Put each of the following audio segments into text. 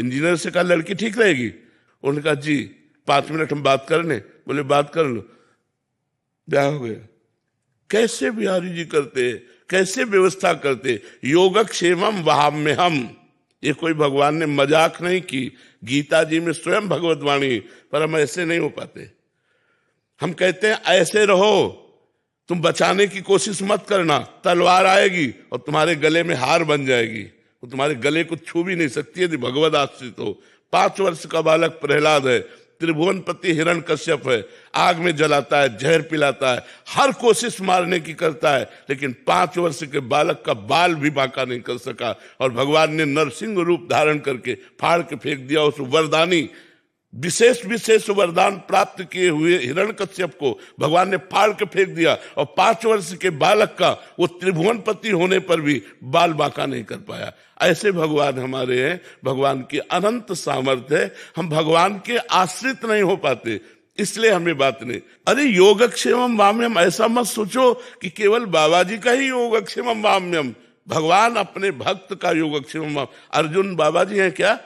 Engineer से कहा लड़की ठीक रहेगी? उन्होंने कहा जी 5 मिनट हम बात कर लें। बोले बात कर लो, ब्याह हो गया। कैसे बिहारी जी करते, कैसे व्यवस्था करते। योगक्षेमम वहाम्यहम, ये कोई भगवान ने मजाक नहीं की, गीता जी में स्वयं भगवत वाणी। पर हम ऐसे नहीं हो पाते। हम कहते हैं ऐसे रहो, तुम बचाने की कोशिश मत करना, तलवार आएगी और तुम्हारे गले में हार बन जाएगी, वो तुम्हारे गले को छू भी नहीं सकती यदि भगवत आश्रित हो। 5 वर्ष का बालक प्रहलाद है, त्रिभुवनपति हिरण्यकश्यप है, आग में जलाता है, जहर पिलाता है, हर कोशिश मारने की करता है, लेकिन 5 वर्ष के बालक का बाल भी बांका नहीं कर सका। और भगवान ने नरसिंह रूप धारण करके फाड़ के फेंक दिया उस वरदानी विशेष वरदान प्राप्त किए हुए हिरण्यकश्यप को भगवान ने फाड़ के फेंक दिया। और 5 वर्ष के बालक का वो त्रिभुवनपति होने पर भी बाल बांका नहीं कर पाया। ऐसे भगवान हमारे हैं। भगवान की अनंत सामर्थ्य है, हम भगवान के आश्रित नहीं हो पाते, इसलिए हमें बात नहीं। अरे योगक्षेमम वाम्यम, ऐसा मत सोचो कि केवल बाबा जी का ही योगक्षेमम वाम्यम, भगवान अपने भक्त का योगक्षेमम। अर्जुन बाबा जी हैं क्या?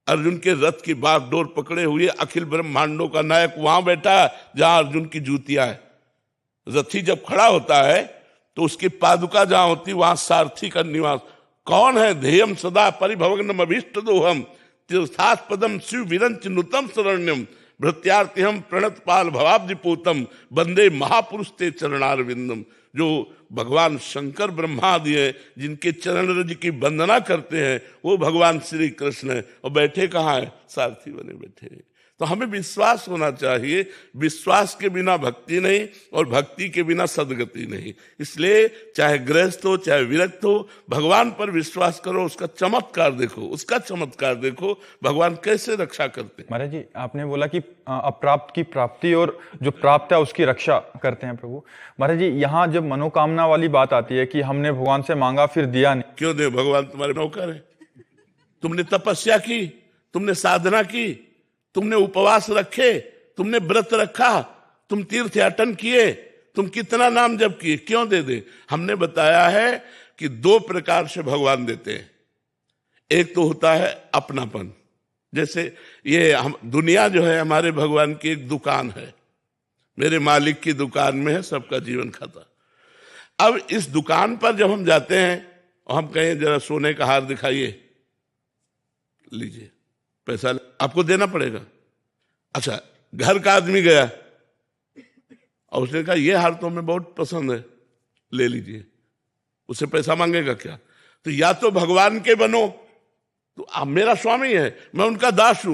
अर्जुन के रथ की बागडोर पकड़े हुए अखिल ब्रह्मांडों का नायक वहां बैठा जहां अर्जुन की जूतियां है। रथी जब खड़ा होता है तो उसकी पादुका जहां होती वहां सारथी का निवास। कौन है? ध्येयम सदा परिभवग्नम अभीष्ट दोहम तीर्थात् पदम शिव विरंच नुतम शरण्यम भृत्यार्तिहम प्रणत पाल भवाब्धिपूतम वंदे महापुरुष ते चरणारविंदम। जो भगवान शंकर ब्रह्मादि है, जिनके चरण रज की वंदना करते हैं, वो भगवान श्री कृष्ण है। और बैठे कहाँ है? सारथी बने बैठे हैं। तो हमें विश्वास होना चाहिए, विश्वास के बिना भक्ति नहीं और भक्ति के बिना सदगति नहीं। इसलिए चाहे गृहस्थ हो चाहे विरक्त हो, भगवान पर विश्वास करो, उसका चमत्कार देखो, उसका चमत्कार देखो, भगवान कैसे रक्षा करते हैं। महाराज जी, आपने बोला कि अप्राप्त की प्राप्ति और जो प्राप्त है उसकी रक्षा करते हैं प्रभु। महाराज जी, यहाँ जब मनोकामना वाली बात आती है कि हमने भगवान से मांगा फिर दिया नहीं, क्यों दे? भगवान तुम्हारे नौकर है। तुमने तपस्या की, तुमने साधना की, तुमने उपवास रखे, तुमने व्रत रखा, तुम तीर्थयाटन किए, तुम कितना नाम जप किए, क्यों दे दे? हमने बताया है कि 2 प्रकार से भगवान देते हैं। एक तो होता है अपनापन, जैसे ये हम दुनिया जो है हमारे भगवान की एक दुकान है, मेरे मालिक की दुकान में है सबका जीवन खाता। अब इस दुकान पर जब हम जाते हैं और हम कहें जरा सोने का हार दिखाइए, लीजिए पैसा आपको देना पड़ेगा। अच्छा, घर का आदमी गया और उसने कहा ये हार तो हमें बहुत पसंद है, ले लीजिए, उससे पैसा मांगेगा क्या? तो या तो भगवान के बनो, तो आप मेरा स्वामी है, मैं उनका दास हूं।